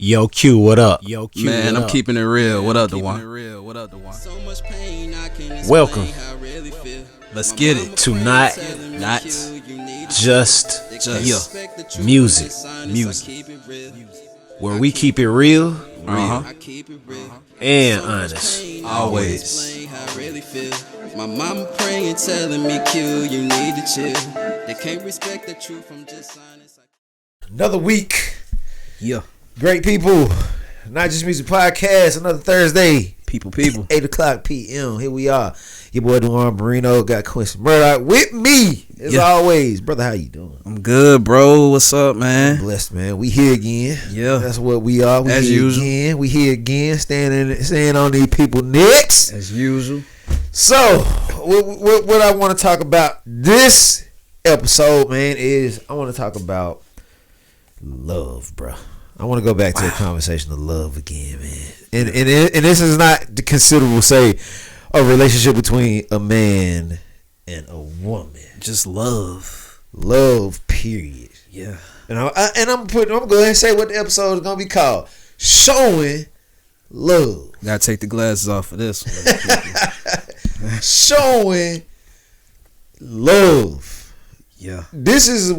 Yo, Q, what up? Yo, Q, Man, what I'm up? keeping it real. What up, Duan? Welcome Let's get it. to Not Just Music, where we keep it real and honest. Always. My mama praying, telling me, Q, you need to chill. They can't respect the truth from just honest. Another week. Yeah. Great people. Not Just Music Podcast. Another Thursday. People. 8 o'clock p.m. Here we are. Your boy Duan Marino got Quincy Murdoch with me as always. Brother, how you doing? I'm good, bro. What's up, man? Blessed, man. We here again. Yeah. That's what we are. We As here usual. again. We here again. Staying on these people necks. As usual. So, what I want to talk about this episode, man, is I want to talk about love, bro. I want to go back to the conversation of love again, man. And this is not the considerable, say, a relationship between a man and a woman. Just love. Love, period. Yeah. And I'm going to go ahead and say what the episode is going to be called. Showing love. Gotta take the glasses off for this one. Showing love. Yeah. This is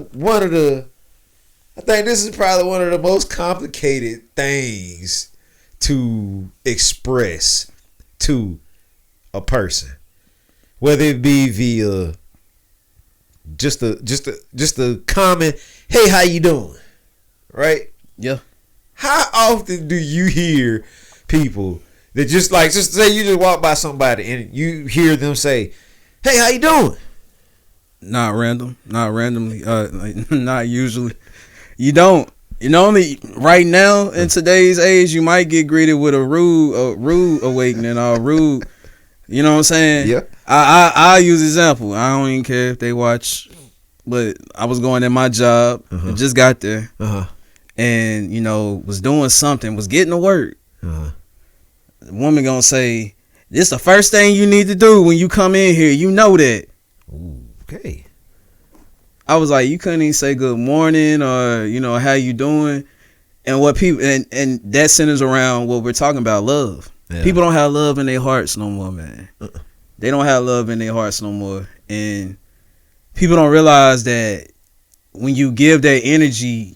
I think this is probably one of the most complicated things to express to a person, whether it be via just a common, hey, how you doing, right? Yeah. How often do you hear people that just say you just walk by somebody and you hear them say, hey, how you doing? Not randomly. Not usually. You don't. Only right now in today's age, you might get greeted with a rude awakening or rude. You know what I'm saying? Yeah. I'll use example. I don't even care if they watch, but I was going at my job and just got there, and was doing something, was getting to work. The woman gonna say, "This the first thing you need to do when you come in here. You know that." Ooh, okay. I was like, you couldn't even say good morning or, how you doing? And what people, and that centers around what we're talking about, love. Yeah. People don't have love in their hearts no more, man. They don't have love in their hearts no more. And people don't realize that when you give that energy,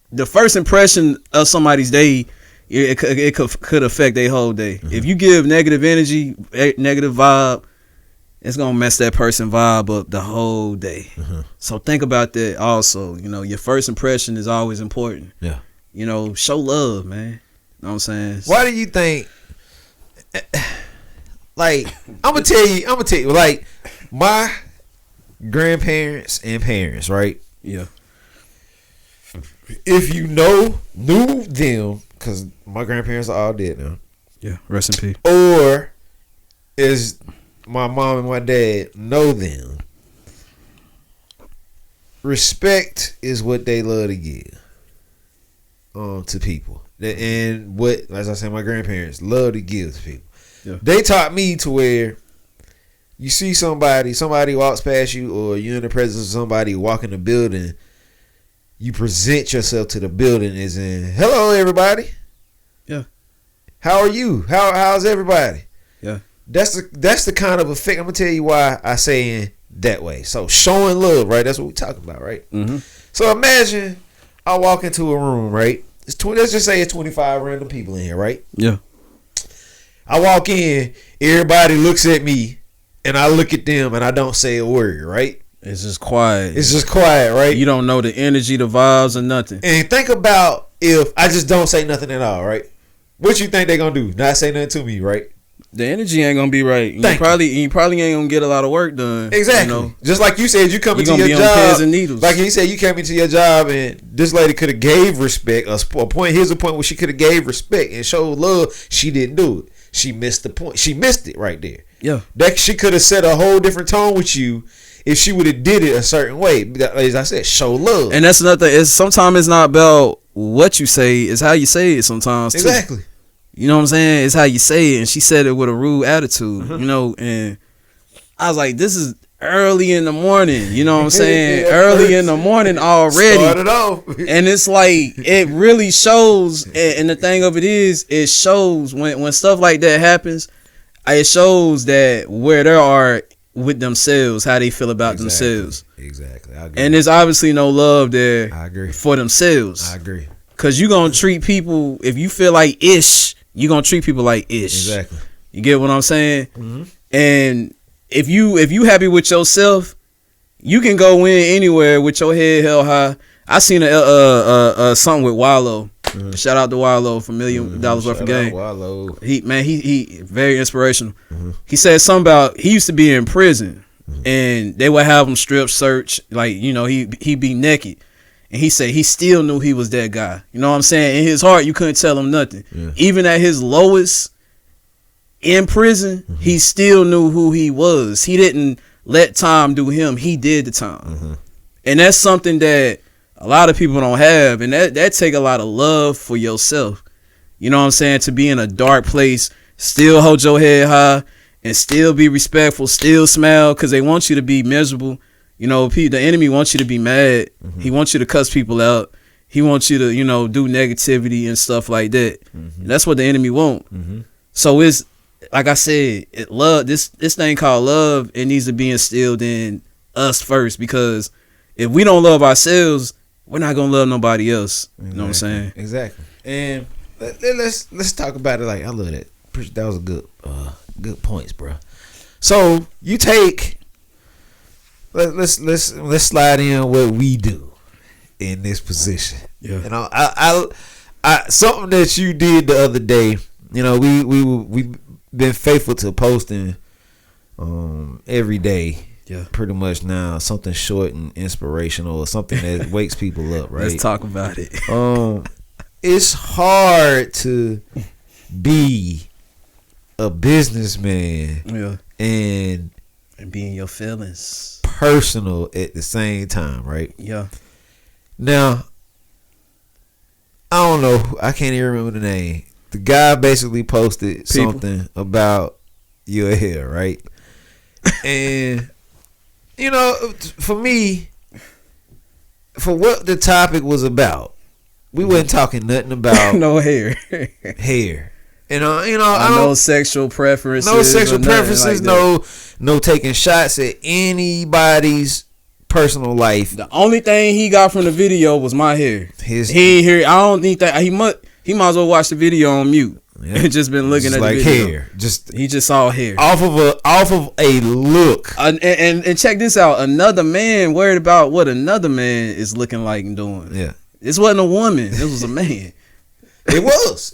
the first impression of somebody's day, it could affect their whole day. If you give negative energy, negative vibe, it's going to mess that person vibe up the whole day. So think about that also. Your first impression is always important. Yeah. Show love, man. You know what I'm saying? Why do you think, I'm going to tell you, like, my grandparents and parents, right? Yeah. If you knew them, because my grandparents are all dead now. Yeah, rest in peace. Or is my mom and my dad know them. Respect is what they love to give to people. And what, as I said, my grandparents love to give to people. Yeah. They taught me to where you see somebody walks past you, or you're in the presence of somebody walking the building, you present yourself to the building as in, hello, everybody. Yeah. How are you? How's everybody? Yeah. That's the kind of effect. I'm gonna tell you why I say in that way. So showing love, right? That's what we're talking about, right? So imagine I walk into a room, right? Let's just say it's 25 random people in here, right? Yeah. I walk in, everybody looks at me, and I look at them, and I don't say a word, right? It's just quiet. Right? You don't know the energy, the vibes, or nothing. And think about if I just don't say nothing at all, right? What you think they gonna do? Not say nothing to me, right? The energy ain't gonna be right. You probably ain't gonna get a lot of work done. Exactly. Just like you said, you come into your job. Pins and needles. Like you said, you came into your job, and this lady could have gave respect. Here's a point where she could have gave respect and showed love. She didn't do it. She missed the point. She missed it right there. Yeah. That she could have set a whole different tone with you if she would have did it a certain way. As I said, show love. And that's another thing. Sometimes it's not about what you say, it's how you say it sometimes too. Exactly. You know what I'm saying? It's how you say it. And she said it with a rude attitude, and I was like, this is early in the morning. You know what I'm saying? Early in the morning already. Started off. And it's like, it really shows. And the thing of it is, it shows when stuff like that happens, it shows that where they are with themselves, how they feel about themselves. Exactly. I agree. And there's obviously no love there I agree. for themselves. I agree. Because you're going to treat people, if you feel like ish, you're going to treat people like ish. Exactly. You get what I'm saying? Mm-hmm. And if you happy with yourself, you can go in anywhere with your head held high. I seen a something with Wallow. Mm-hmm. Shout out to Wallow for $1 million worth of game. Wallow. He very inspirational. Mm-hmm. He said something about he used to be in prison, and they would have him strip search, like, you know, he be naked. And he said he still knew he was that guy. You know what I'm saying? In his heart, you couldn't tell him nothing. Yeah. Even at his lowest in prison, he still knew who he was. He didn't let time do him. He did the time. And that's something that a lot of people don't have. And that take a lot of love for yourself. You know what I'm saying? To be in a dark place, still hold your head high, and still be respectful, still smile, because they want you to be miserable. You know, the enemy wants you to be mad. He wants you to cuss people out. He wants you to, you know, do negativity and stuff like that. That's what the enemy want. So it's, like I said, love, this thing called love, it needs to be instilled in us first, because if we don't love ourselves, we're not going to love nobody else. You know what I'm saying? Exactly. And let's talk about it. Like, I love that. That was a good points, bro. So you take, let's slide in what we do in this position. Yeah. And I something that you did the other day. You know, we been faithful to posting every day. Yeah. Pretty much now, something short and inspirational, or something that wakes people up. Right. Let's talk about it. It's hard to be a businessman. Yeah. And be in your feelings, personal at the same time, right? Yeah. Now, I don't know. I can't even remember the name. The guy basically posted something about your hair, right? And, you know, for me, for what the topic was about, we wasn't talking nothing about no hair. And no sexual preferences. No sexual preferences. Like no taking shots at anybody's personal life. The only thing he got from the video was my hair. He ain't here. I don't think that he might as well watch the video on mute. Yeah. And just been looking just at like the video. Hair. He just saw hair off of a look. And check this out. Another man worried about what another man is looking like and doing. Yeah, this wasn't a woman. This was a man. It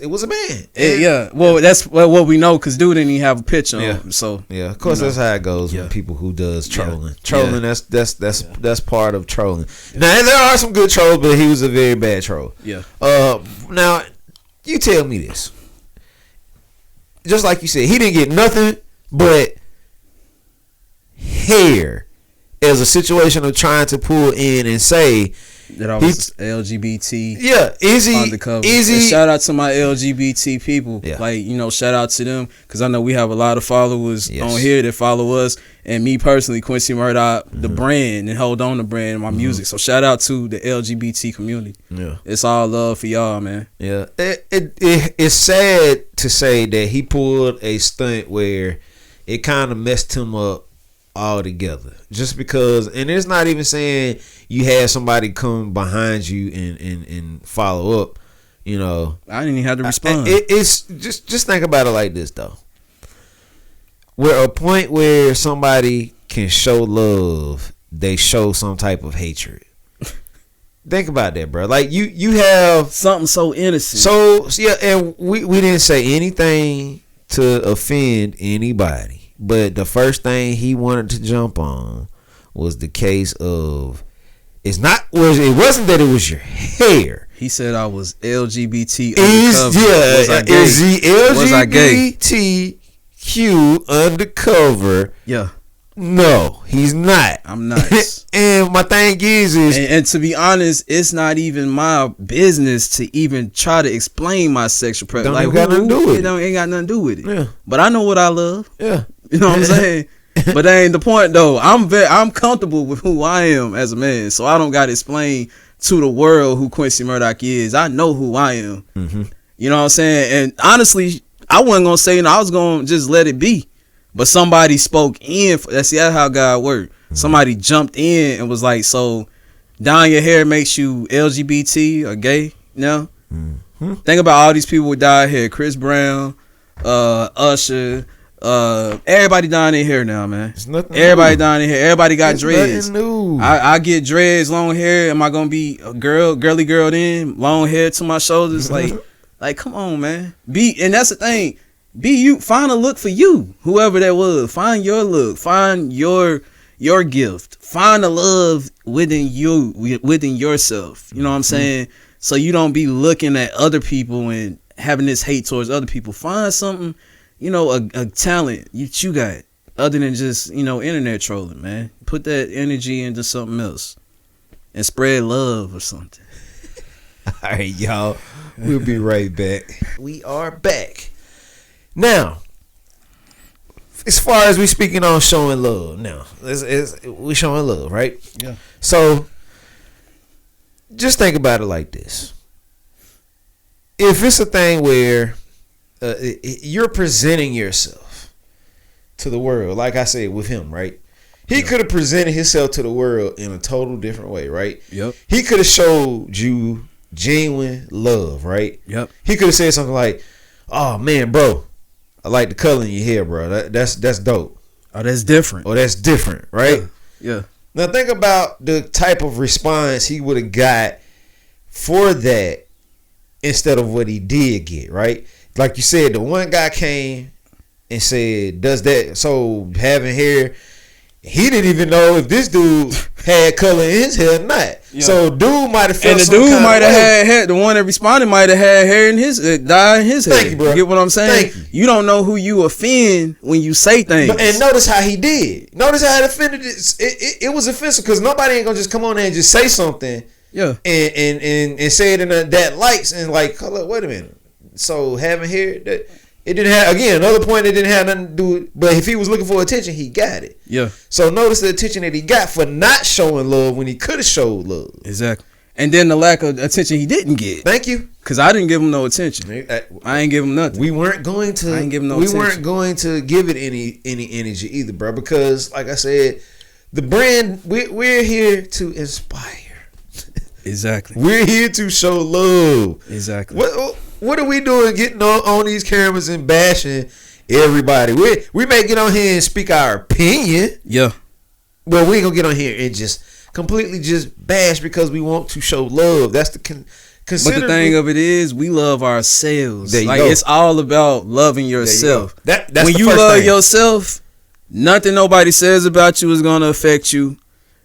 was a man. Yeah. Well, that's what we know, because dude didn't even have a picture on him. So yeah, of course, that's how it goes with people who does trolling. Trolling, that's part of trolling. Now there are some good trolls, but he was a very bad troll. Yeah. Now you tell me this. Just like you said, he didn't get nothing but hair as a situation of trying to pull in and say that I was LGBT. Yeah, undercover. And shout out to my LGBT people. Yeah. Like, you know, shout out to them, because I know we have a lot of followers on here that follow us, and me personally, Quincy Murdoch, the brand, and hold on the brand and my music. So shout out to the LGBT community. Yeah, it's all love for y'all, man. Yeah, it's sad to say that he pulled a stunt where it kind of messed him up altogether, just because. And it's not even saying you had somebody come behind you and follow up. You know, I didn't even have to respond. It's just think about it like this though. We're a point where somebody can show love, they show some type of hatred. Think about that, bro. Like you have something so innocent. So yeah, and we didn't say anything to offend anybody, but the first thing he wanted to jump on was the case of it wasn't that it was your hair. He said I was LGBT undercover. Is he LGBTQ undercover? Yeah. No, he's not. I'm not. And my thing is and to be honest, it's not even my business to even try to explain my sexual preference. Ain't got nothing to do with it. Ain't got nothing to do with it. Yeah. But I know what I love. Yeah. You know what I'm saying? But that ain't the point though. I'm comfortable with who I am as a man, so I don't gotta explain to the world who Quincy Murdoch is. I know who I am. Mm-hmm. You know what I'm saying? And honestly, I wasn't gonna say, I was gonna just let it be. But somebody spoke in. That's how God worked. Mm-hmm. Somebody jumped in and was like, "So, dyeing your hair makes you LGBT or gay?" No. Mm-hmm. Think about all these people with dyed hair: Chris Brown, Usher. Everybody dyeing their hair now, man. Everybody dyeing their hair. Everybody got dreads. I get dreads, long hair. Am I gonna be a girly girl then? Long hair to my shoulders, like come on, man. And that's the thing. Be you. Find a look for you. Whoever that was, find your look. Find your gift. Find the love within you, within yourself. You know what I'm saying? So you don't be looking at other people and having this hate towards other people. Find something. A talent you got other than just, internet trolling, man. Put that energy into something else and spread love or something. All right, y'all. We'll be right back. We are back. Now, as far as we speaking on showing love, now, we showing love, right? Yeah. So, just think about it like this. If it's a thing where you're presenting yourself to the world, like I said with him, right? He could have presented himself to the world in a total different way, right? Yep. He could have showed you genuine love, right? Yep. He could have said something like, "Oh man, bro, I like the color in your hair, bro. That's dope. Oh, that's different. Oh, that's different, right?" Yeah. Now think about the type of response he would have got for that instead of what he did get, right? Like you said, the one guy came and said, "Does that so having hair?" He didn't even know if this dude had color in his hair or not. Yeah. So dude might have felt. And the dude might have had hair. The one that responded might have had hair in his dye in his hair. Thank you, bro. You get what I'm saying? You don't know who you offend when you say things. And notice how he did. Notice how it offended. It was offensive because nobody ain't gonna just come on there and just say something. Yeah. And say it in that lights and like, wait a minute. So having hair, that it didn't have, again, another point, it didn't have nothing to do with, but if he was looking for attention, he got it. Yeah. So notice the attention that he got for not showing love when he could have showed love. Exactly. And then the lack of attention he didn't get. Thank you. Because I didn't give him no attention. I ain't give him nothing. We weren't going to. I ain't give him no attention. We weren't going to give it any energy either, bro. Because like I said, the brand, we're here to inspire. Exactly. We're here to show love. Exactly. What are we doing getting on these cameras and bashing everybody? We may get on here and speak our opinion. Yeah. But we ain't gonna get on here and just completely just bash because we want to show love. That's the But the thing of it is, we love ourselves. Like it's all about loving yourself. That's when the you first love thing. Yourself, nothing nobody says about you is gonna affect you.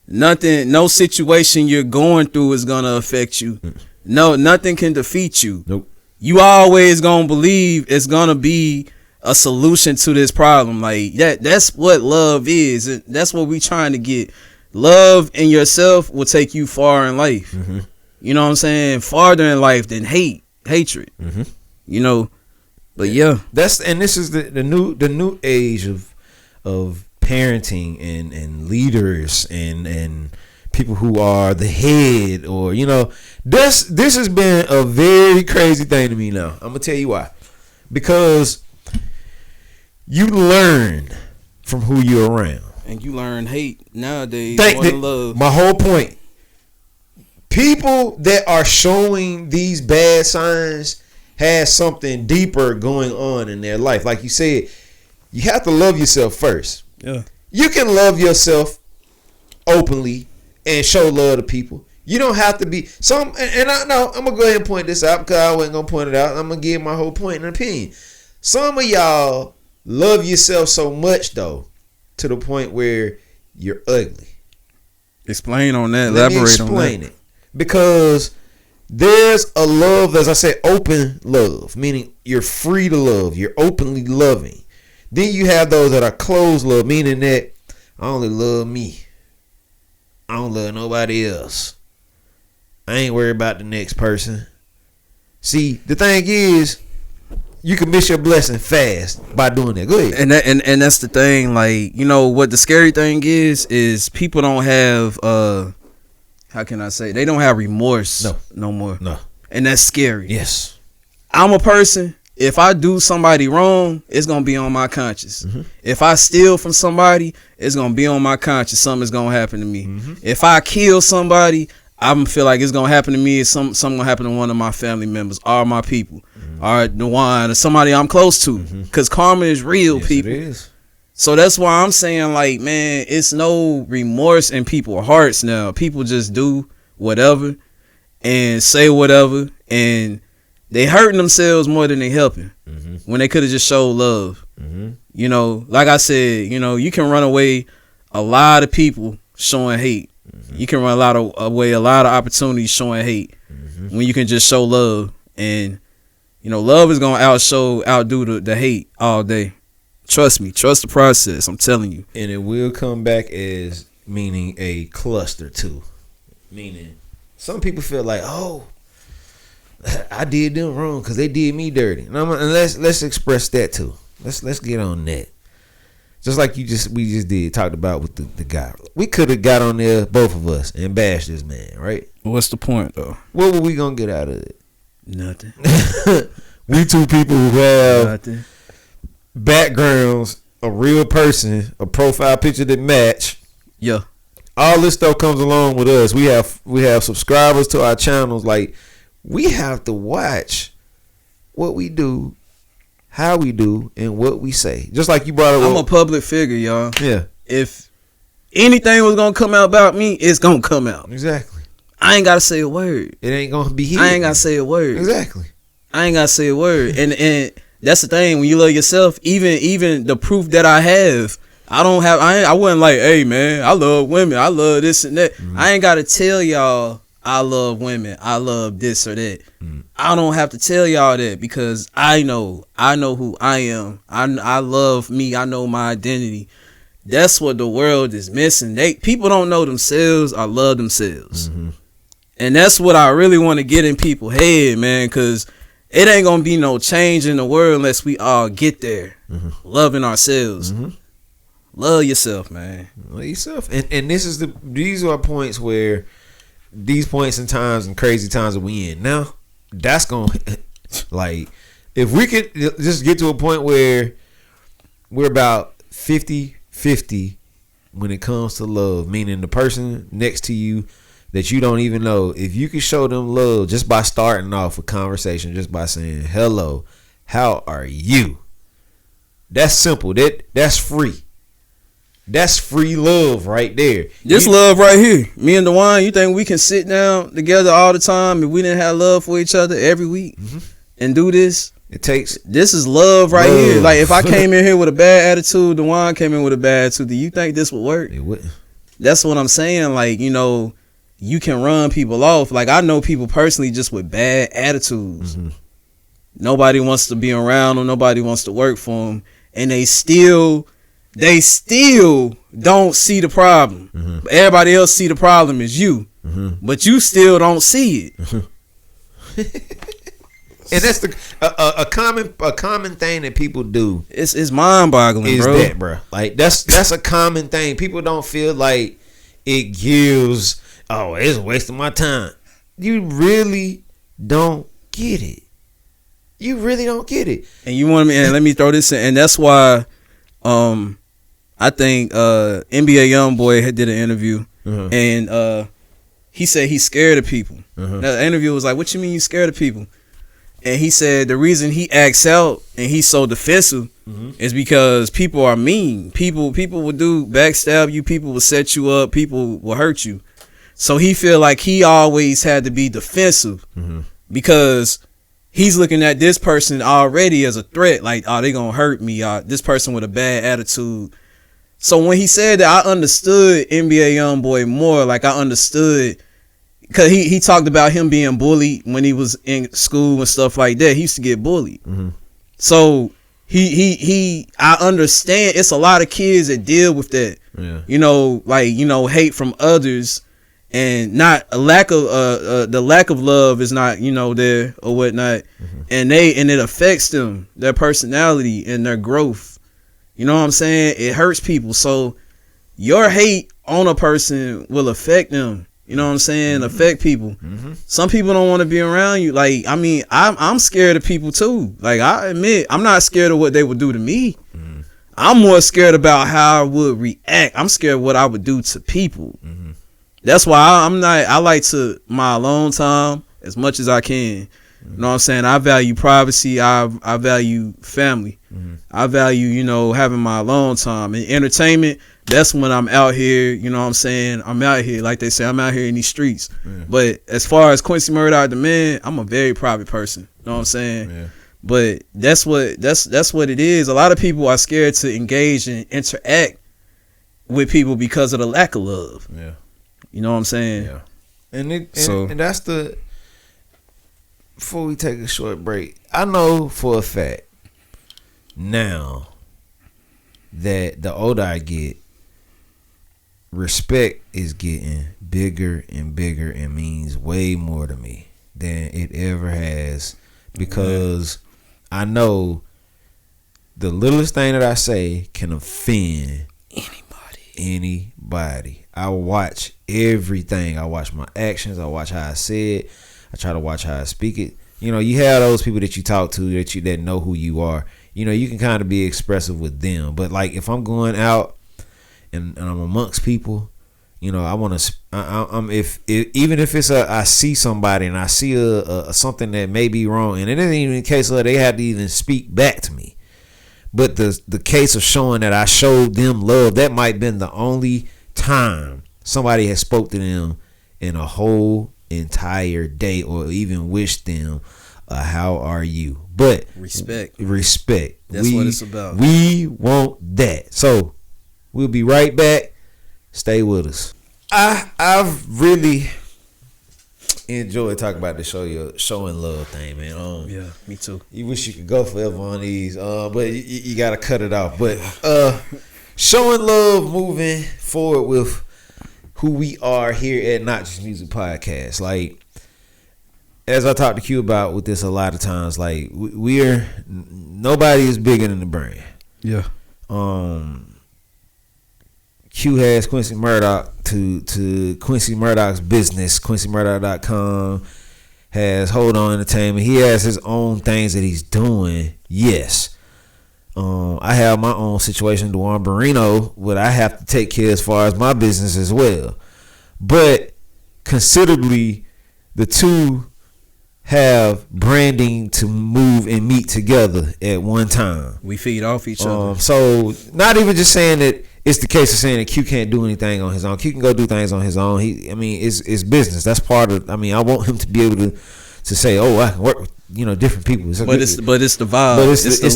Nothing, no situation you're going through is gonna affect you. No, nothing can defeat you. Nope. You always gonna believe it's gonna be a solution to this problem. Like that's what love is. That's what we trying to get. Love in yourself will take you far in life. Mm-hmm. You know what I'm saying? Farther in life than hatred. Mm-hmm. You know, but yeah. This is the new age of parenting and leaders and people who are the head, or this has been a very crazy thing to me now. I'm gonna tell you why. Because you learn from who you're around. And you learn hate nowadays more than love. My whole point. People that are showing these bad signs has something deeper going on in their life. Like you said, you have to love yourself first. Yeah. You can love yourself openly and show love to people. You don't have to be and I know I'm gonna go ahead and point this out because I wasn't gonna point it out. I'm gonna give my whole point and opinion. Some of y'all love yourself so much though, to the point where you're ugly. Explain on that. Let Elaborate on that. Explain it. Because there's a love, as I said, open love, meaning you're free to love. You're openly loving. Then you have those that are closed love, meaning that I only love me. I don't love nobody else. I ain't worried about the next person. See, the thing is, You can miss your blessing fast by doing that. Go ahead. And that's the thing. Like, you know what the scary thing is people don't have how can I say, they don't have remorse no more. No. And that's scary. Yes. I'm a person, if I do somebody wrong, it's gonna be on my conscience. Mm-hmm. If I steal from somebody, it's gonna be on my conscience. Something's gonna happen to me. Mm-hmm. If I kill somebody, I'm gonna feel like it's gonna happen to me. Something gonna happen to one of my family members, or my people, or Duan, or somebody I'm close to. Cause karma is real, Yes, people. it is. So that's why I'm saying, like, man, it's no remorse in people's hearts now. People just do whatever and say whatever, and they hurting themselves more than they helping. When they could have just showed love. You know, like I said, you know, you can run away a lot of people showing hate. You can run away a lot of opportunities showing hate when you can just show love. And, you know, love is going to outdo the hate all day. Trust me. Trust the process. I'm telling you. And it will come back as meaning a cluster too. Meaning some people feel like, oh, I did them wrong because they did me dirty. And let's express that too. Let's get on that. Just like we just did, talked about with the guy. We could have got on there, both of us, and bashed this man, right? What's the point, though? What were we gonna get out of it? Nothing. We two people who have Nothing. backgrounds, a real person, a profile picture that match. Yeah. All this stuff comes along with us. We have subscribers to our channels. Like, we have to watch what we do, how we do, and what we say. Just like you brought up. I'm a public figure, y'all. Yeah. If anything was gonna come out about me, it's gonna come out. Exactly. I ain't gotta say a word. It ain't gonna be here. I ain't gotta say a word. Exactly. I ain't gotta say a word. And that's the thing, when you love yourself, even the proof that I have, I wasn't like, hey man, I love women, I love this and that. I ain't gotta tell y'all I love women, I love this or that. I don't have to tell y'all that, because I know who I am. I love me. I know my identity. That's what the world is missing. People don't know themselves or love themselves. And that's what I really want to get in people's head, man, because it ain't gonna be no change in the world unless we all get there. Loving ourselves. Love yourself, man. Love yourself. And these are points where, these points in times and crazy times that we in now, that's gonna, like, if we could just get to a point where we're about 50-50 when it comes to love, meaning the person next to you that you don't even know, if you could show them love just by starting off a conversation, just by saying, hello, how are you? That's simple. That's free. That's free love right there. This love right here. Me and Duan, you think we can sit down together all the time if we didn't have love for each other every week and do this? This is love right here. Like, if I came in here with a bad attitude, Duan came in with a bad attitude, do you think this would work? It wouldn't. That's what I'm saying. Like, you know, you can run people off. Like, I know people personally just with bad attitudes. Nobody wants to be around them. Nobody wants to work for them. And they still don't see the problem. Everybody else see the problem is you. But you still don't see it. And that's a common thing that people do. It's mind-boggling, is bro. That, bro. Like, that's a common thing. People don't feel like it gives, oh, it's a waste of my time. You really don't get it. You really don't get it. And you want me, and let me throw this in, and that's why I think NBA YoungBoy did an interview, and he said he's scared of people. The interview was like, what you mean you scared of people? And he said the reason he acts out and he's so defensive is because people are mean. People will backstab you. People will set you up. People will hurt you. So he feel like he always had to be defensive because he's looking at this person already as a threat. Like, oh, they gonna hurt me. This person with a bad attitude. So when he said that, I understood NBA YoungBoy more. Like, I understood, because he talked about him being bullied when he was in school and stuff like that. He used to get bullied. So I understand. It's a lot of kids that deal with that. You know, like, you know, hate from others. and not a lack of the lack of love is not, you know, there or whatnot, and it affects them, their personality and their growth. You know what I'm saying? It hurts people. So your hate on a person will affect them. You know what I'm saying? Affect people. Some people don't want to be around you. Like, I mean, I'm scared of people too. Like, I admit, I'm not scared of what they would do to me. I'm more scared about how I would react. I'm scared of what I would do to people. That's why I like to my alone time as much as I can. You know what I'm saying? I value privacy. I value family. I value, you know, having my alone time. And entertainment, that's when I'm out here, you know what I'm saying? I'm out here, like they say, I'm out here in these streets. But as far as Quincy Murdoch, the man, I'm a very private person. You know what I'm saying? But that's what it is. A lot of people are scared to engage and interact with people because of the lack of love. You know what I'm saying? And that's the, before we take a short break, I know for a fact now that the older I get, respect is getting bigger and bigger and means way more to me than it ever has, because I know the littlest thing that I say can offend anybody. I watch everything. I watch my actions. I watch how I say it. I try to watch how I speak it. You know, you have those people that you talk to that know who you are. You know, you can kind of be expressive with them. But like, if I'm going out and I'm amongst people, you know, I want to. Even if it's I see somebody and I see a something that may be wrong, and it isn't even a case of they had to even speak back to me. But the case of showing that I showed them love, that might have been the only time somebody has spoke to them in a whole entire day, or even wished them how are you. But respect. That's what it's about. We want that. So we'll be right back. Stay with us. I've really enjoyed talking about the showing love thing, man. Yeah, me too. You wish you could go forever on these, but you gotta cut it off. But showing love, moving forward with who we are here at Not Just Music Podcast. Like, as I talked to Q about with this a lot of times, like, nobody is bigger than the brand. Yeah. Q has Quincy Murdoch to Quincy Murdoch's business, QuincyMurdoch.com, has Hold On Entertainment. He has his own things that he's doing. Yes. I have my own situation, Duan Barrino, what I have to take care as far as my business as well. But considerably, the two have branding to move and meet together at one time. We feed off each other. So not even just saying that it's the case of saying that Q can't do anything on his own. Q can go do things on his own. It's business. That's part of. I want him to be able to say, oh, I can work with, you know, different people. It's the vibe. But it's the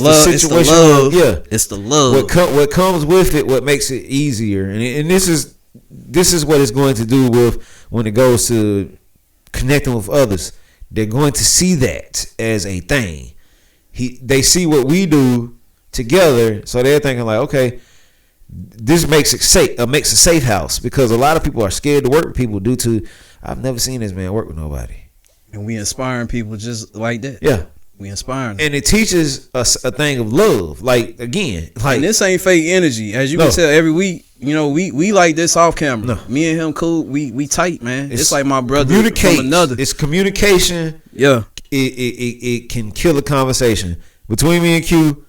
love. It's the love. Yeah, it's the love. What comes with it, what makes it easier, and this is what it's going to do with when it goes to connecting with others. They're going to see that as a thing. They see what we do together, so they're thinking like, okay, this makes it safe. Makes a safe house, because a lot of people are scared to work with people due to, I've never seen this man work with nobody. And we inspiring people just like that. Yeah, we inspiring them. And it teaches us a thing of love. Like, again, like, and this ain't fake energy, as you can tell every week. You know, we like this off camera. No. Me and him cool. We tight, man. It's like my brother from another. It's communication. Yeah. It can kill a conversation between me and Q.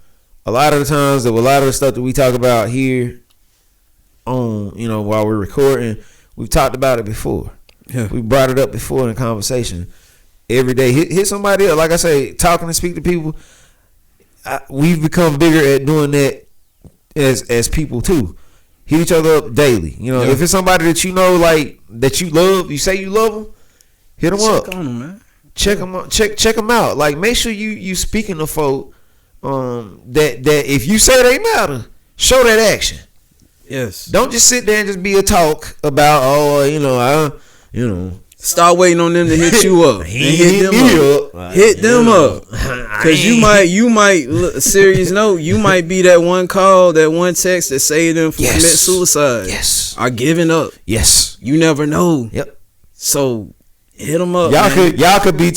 A lot of the times, a lot of the stuff that we talk about here on, you know, while we're recording, we've talked about it before. Yeah. We brought it up before in a conversation. Every day, hit somebody up. Like I say, talking and speak to people. We've become bigger at doing that as people too. Hit each other up daily. You know, if it's somebody that you know, like, that you love, you say you love them, hit them up. Check on them, man. Check them out. Check them out. Like, make sure you speaking to folk. That if you say they matter, show that action. Yes. Don't just sit there and just be a talk about, Start waiting on them to hit you up. Hit them up. Cause you might serious note, you might be that one call, that one text that saved them from commit suicide. Yes. Or giving up. Yes. You never know. Yep. So hit them up. Y'all could be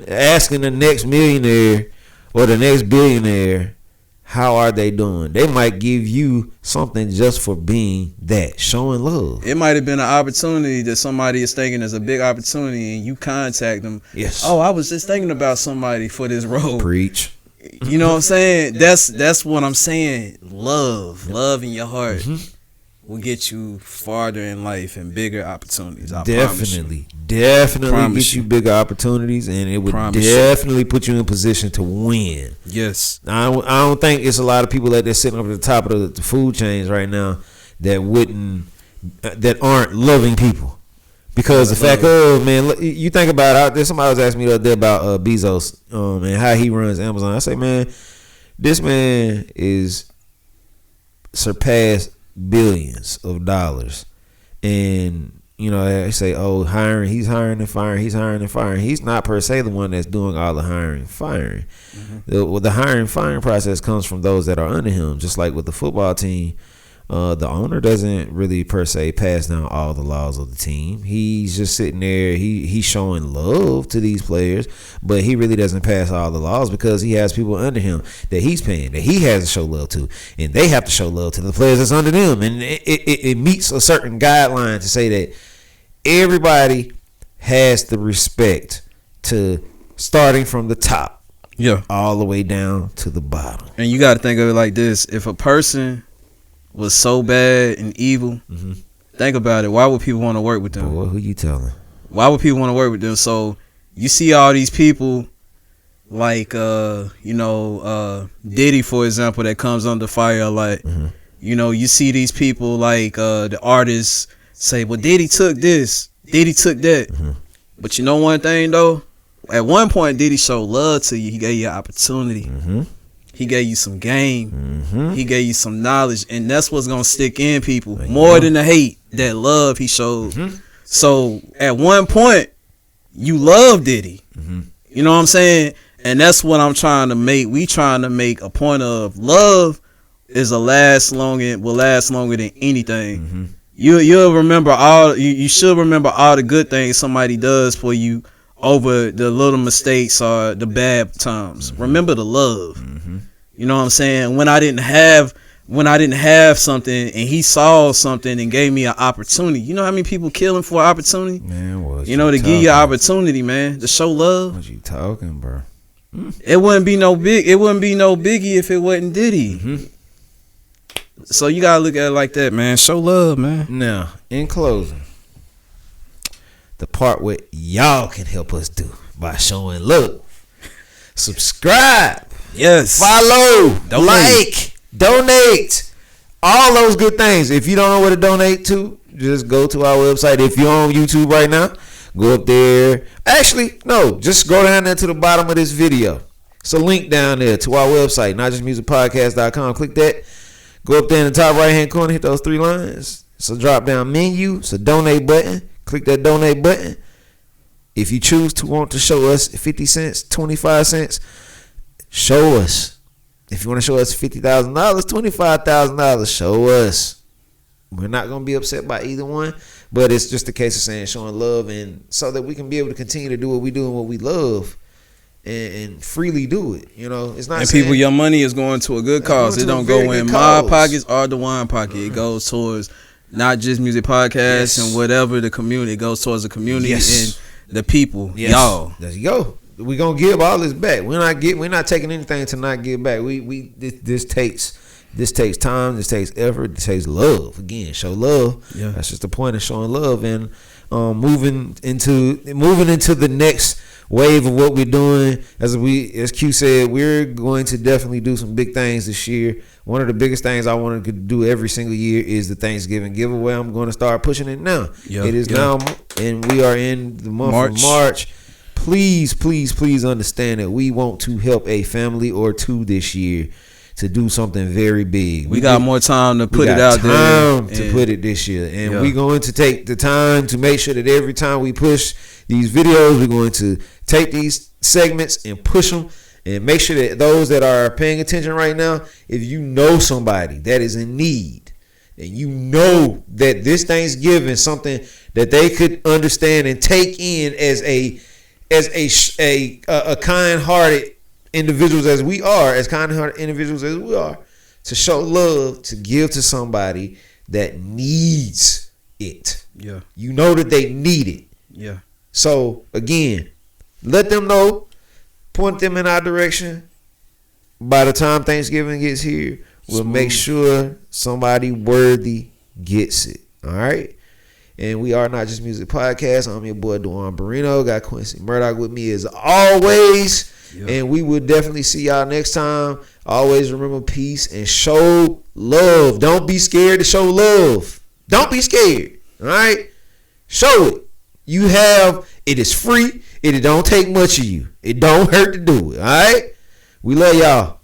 asking the next millionaire or the next billionaire, how are they doing? They might give you something just for being that, showing love. It might have been an opportunity that somebody is thinking is a big opportunity, and you contact them. Yes. Oh, I was just thinking about somebody for this role. Preach. You know what I'm saying? That's what I'm saying. Love in your heart will get you farther in life and bigger opportunities. Definitely Promise get you you. bigger opportunities, and it would Promise definitely put you in position to win. Yes. I don't think it's a lot of people that they're sitting up at the top of the food chains right now that aren't loving people. Because the fact of, man, you think about it. Somebody was asking me the other day about Bezos and how he runs Amazon. I say, man, this man is surpassed billions of dollars. And, you know, they say, oh, he's hiring and firing. He's not per se the one that's doing all the hiring and firing. The hiring and firing process comes from those that are under him, just like with the football team. The owner doesn't really per se pass down all the laws of the team. He's just sitting there. He's showing love to these players, but he really doesn't pass all the laws because he has people under him that he's paying, that he has to show love to, and they have to show love to the players that's under them. And it meets a certain guideline to say that everybody has the respect to starting from the top, all the way down to the bottom. And you got to think of it like this: if a person was so bad and evil, think about it. Why would people want to work with them? Boy, who you telling? Why would people want to work with them? So you see all these people like Diddy, for example, that comes under fire. Like you see these people like the artists say, well, Diddy took this, Diddy took that. But you know one thing though, at one point Diddy showed love to you. He gave you an opportunity. He gave you some game. He gave you some knowledge, and that's what's gonna stick in people more than the hate. That love he showed. So at one point, you loved Diddy. You know what I'm saying? And that's what I'm trying to make. We trying to make a point of love will last longer than anything. You'll remember you should remember all the good things somebody does for you over the little mistakes or the bad times. Remember the love. You know what I'm saying? When I didn't have something and he saw something and gave me an opportunity. You know how many people killing for an opportunity? Man, to give you an opportunity, man, to show love. What you talking, bro? It wouldn't be no biggie if it wasn't Diddy. So you gotta look at it like that, man. Show love, man. Now, in closing, the part where y'all can help us do by showing love. Subscribe. Yes. Follow. Like. Donate. All those good things. If you don't know where to donate to, just go to our website. If you're on YouTube right now, go up there. Actually, no. Just go down there to the bottom of this video. It's a link down there to our website, notjustmusicpodcast.com. Click that. Go up there in the top right-hand corner. Hit those 3 lines. It's a drop-down menu. It's a donate button. Click that donate button. If you choose to want to show us 50 cents, 25 cents, show us. If you want to show us $50,000, $25,000, show us. We're not going to be upset by either one, but it's just a case of saying showing love, and so that we can be able to continue to do what we do and what we love, and freely do it. You know, it's not. And people, your money is going to a good cause. It don't go in my pockets or the Duan pocket. It goes towards not just music podcasts and whatever the community. It goes towards the community and the people. Y'all. There you go. We're gonna give all this back. We're not taking anything to not give back. This takes time, this takes effort, this takes love. Again, show love. Yeah. That's just the point of showing love, and moving into the next wave of what we're doing. As Q said, we're going to definitely do some big things this year. One of the biggest things I wanted to do every single year is the Thanksgiving giveaway. I'm going to start pushing it now. It is now, and we are in the month of March. Please, please, please understand that we want to help a family or two this year to do something very big. We got more time to put it out there. To put it this year. And we're going to take the time to make sure that every time we push these videos, we're going to take these segments and push them and make sure that those that are paying attention right now, if you know somebody that is in need, and you know that this Thanksgiving something that they could understand and take in as a kind-hearted individuals as we are, to show love, to give to somebody that needs it. Yeah. You know that they need it. Yeah. So again, let them know, point them in our direction. By the time Thanksgiving gets here, we'll make sure somebody worthy gets it. All right. And we are Not Just Music Podcast. I'm your boy Duan Barrino. Got Quincy Murdoch with me as always. Yeah. And we will definitely see y'all next time. Always remember peace and show love. Don't be scared to show love. Don't be scared. All right. Show it. You have, it is free. It don't take much of you. It don't hurt to do it. All right. We love y'all.